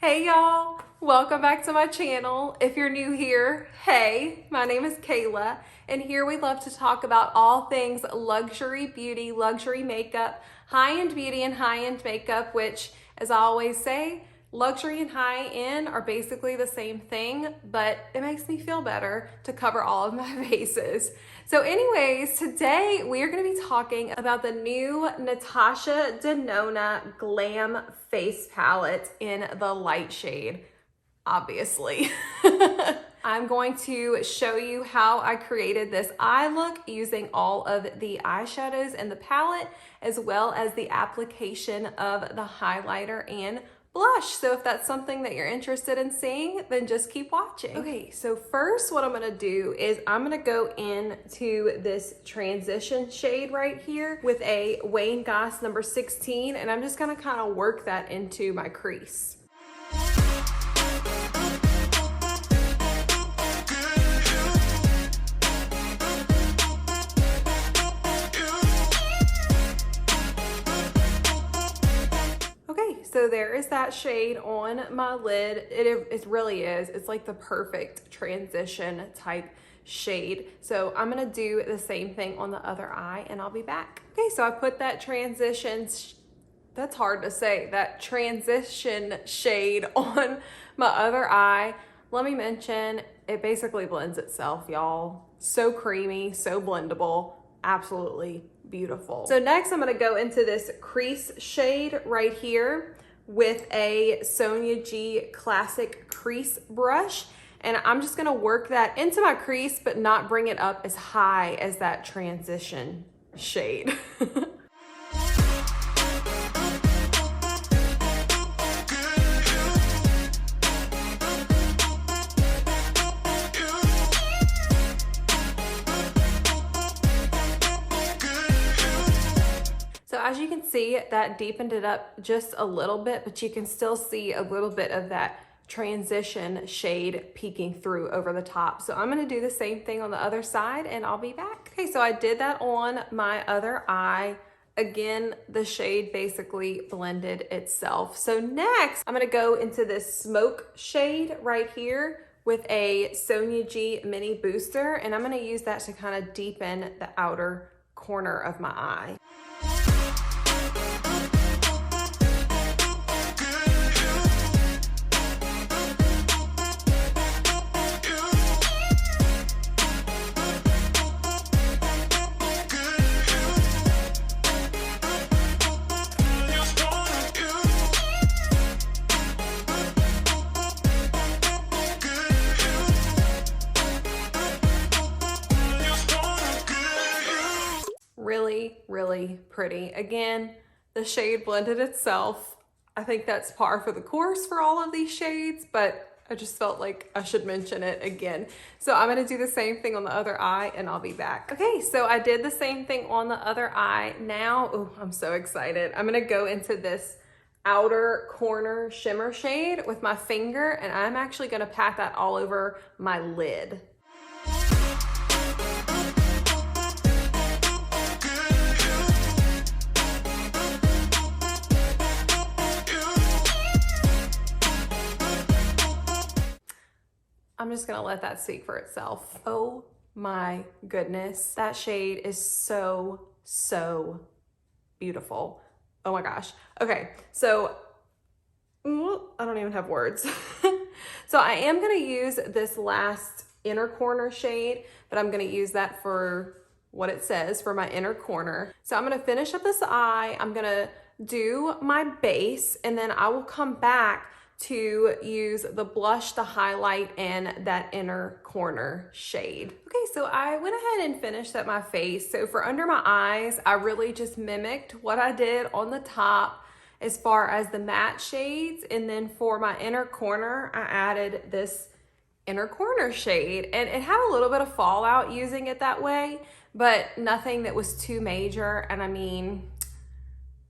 Hey y'all, welcome back to my channel. If you're new here, hey, my name is Kayla, and here we love to talk about all things luxury beauty, luxury makeup, high-end beauty and high-end makeup, which, as I always say, luxury and high-end are basically the same thing, but it makes me feel better to cover all of my bases. So anyways, today we are going to be talking about the new NATASHA DENONA GLAM face palette in the light shade, obviously. I'm going to show you how I created this eye look using all of the eyeshadows in the palette, as well as the application of the highlighter and blush. So if that's something that you're interested in seeing, then just keep watching. Okay, so first what I'm gonna do is I'm gonna go into this transition shade right here with a Wayne Goss number 16, and I'm just gonna kind of work that into my crease. So there is that shade on my lid. It really is. It's like the perfect transition type shade. So I'm gonna do the same thing on the other eye and I'll be back. Okay, so I put that that's hard to say, that transition shade on my other eye. Let me mention, it basically blends itself, y'all. So creamy, so blendable, absolutely beautiful. So next I'm gonna go into this crease shade right here with a Sonia G Classic crease brush. And I'm just gonna work that into my crease, but not bring it up as high as that transition shade. So as you can see, that deepened it up just a little bit, but you can still see a little bit of that transition shade peeking through over the top. So I'm gonna do the same thing on the other side and I'll be back. Okay, so I did that on my other eye. Again, the shade basically blended itself. So next, I'm gonna go into this smoke shade right here with a Sonia G Mini Booster, and I'm gonna use that to kind of deepen the outer corner of my eye. Really pretty. Again, the shade blended itself. I think that's par for the course for all of these shades, but I just felt like I should mention it again. So I'm gonna do the same thing on the other eye and I'll be back. Okay, so I did the same thing on the other eye. Now, oh, I'm so excited. I'm gonna go into this outer corner shimmer shade with my finger, and I'm actually gonna pat that all over my lid. I'm just gonna let that speak for itself. Oh my goodness. That shade is so beautiful. Oh my gosh. Okay, so I don't even have words. So I am gonna use this last inner corner shade, but I'm gonna use that for what it says for my inner corner. So I'm gonna finish up this eye. I'm gonna do my base, and then I will come back to use the blush, the highlight, and that inner corner shade. Okay, so I went ahead and finished up my face. So for under my eyes, I really just mimicked what I did on the top as far as the matte shades. And then for my inner corner, I added this inner corner shade. And it had a little bit of fallout using it that way, but nothing that was too major. And I mean,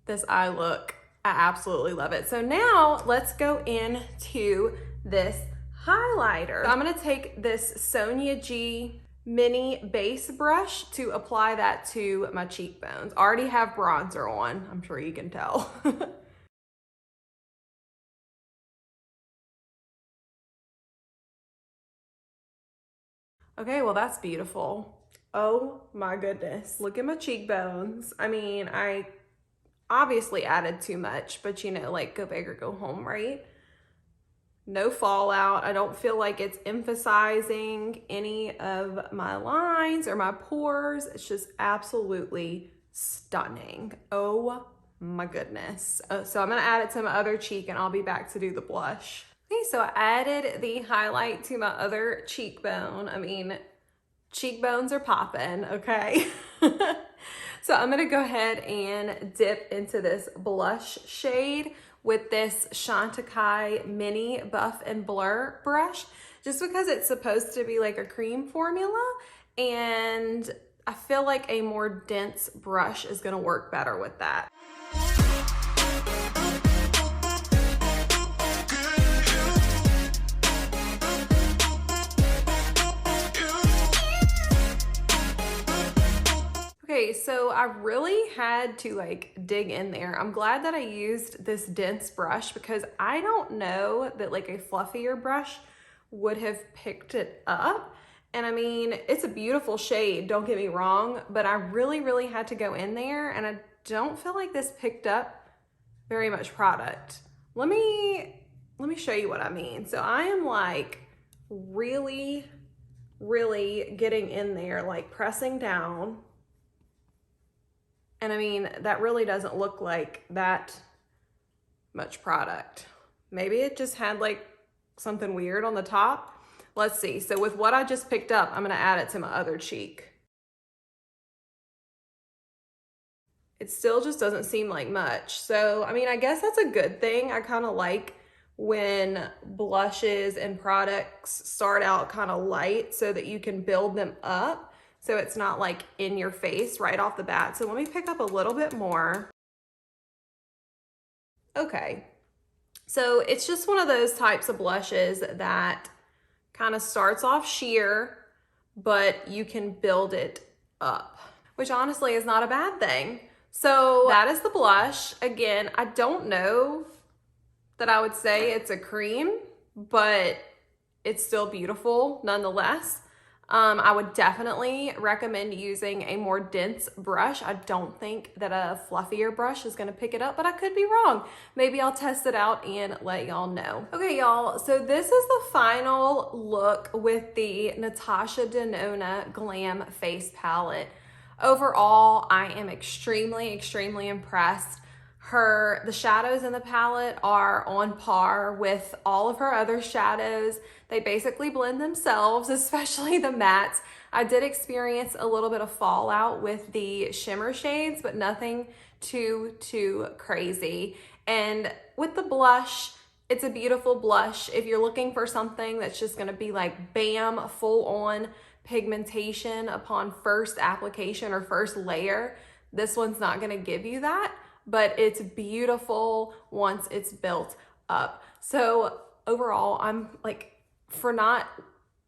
this eye look, I absolutely love it. So now let's go into this highlighter. So I'm gonna take this Sonia G mini base brush to apply that to my cheekbones. I already have bronzer on, I'm sure you can tell. Okay, well that's beautiful. Oh my goodness. Look at my cheekbones. I mean, I obviously added too much, but you know, like go big or go home, right? No fallout. I don't feel like it's emphasizing any of my lines or my pores. It's just absolutely stunning. Oh my goodness. So I'm gonna add it to my other cheek and I'll be back to do the blush. Okay, so I added the highlight to my other cheekbone. I mean, cheekbones are popping, okay? So I'm gonna go ahead and dip into this blush shade with this Chantecaille Mini Buff and Blur brush, just because it's supposed to be like a cream formula, and I feel like a more dense brush is gonna work better with that. Okay, so I really had to like dig in there. I'm glad that I used this dense brush because I don't know that like a fluffier brush would have picked it up. And I mean, it's a beautiful shade, don't get me wrong, but I really had to go in there and I don't feel like this picked up very much product. Let me show you what I mean. So I am like really getting in there, like pressing down. And I mean, that really doesn't look like that much product. Maybe it just had like something weird on the top. Let's see. So with what I just picked up, I'm gonna add it to my other cheek. It still just doesn't seem like much. So, I mean, I guess that's a good thing. I kind of like when blushes and products start out kind of light so that you can build them up. So it's not like in your face right off the bat. So let me pick up a little bit more. Okay, so it's just one of those types of blushes that kind of starts off sheer, but you can build it up, which honestly is not a bad thing. So that is the blush. Again, I don't know that I would say it's a cream, but it's still beautiful nonetheless. I would definitely recommend using a more dense brush. I don't think that a fluffier brush is gonna pick it up, but I could be wrong. Maybe I'll test it out and let y'all know. Okay, y'all, so this is the final look with the NATASHA DENONA GLAM face palette. Overall, I am extremely impressed. The shadows in the palette are on par with all of her other shadows. They basically blend themselves, especially the mattes. I did experience a little bit of fallout with the shimmer shades, but nothing too crazy. And with the blush, it's a beautiful blush. If you're looking for something that's just gonna be like bam, full on pigmentation upon first application or first layer, this one's not gonna give you that, but it's beautiful once it's built up. So overall, I'm like, for not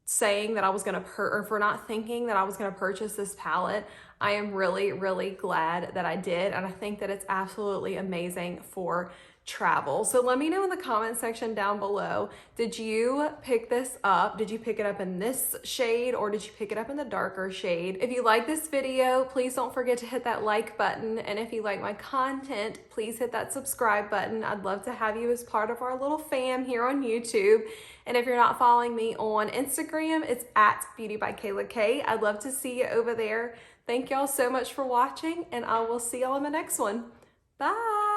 saying that I was gonna or for not thinking that I was gonna purchase this palette, I am really glad that I did, and I think that it's absolutely amazing for travel. So let me know in the comment section down below, did you pick this up? Did you pick it up in this shade or did you pick it up in the darker shade? If you like this video, please don't forget to hit that like button, and if you like my content, please hit that subscribe button. I'd love to have you as part of our little fam here on YouTube. And if you're not following me on Instagram, it's at beautybykaylak. I'd love to see you over there. Thank y'all so much for watching, and I will see y'all in the next one. Bye.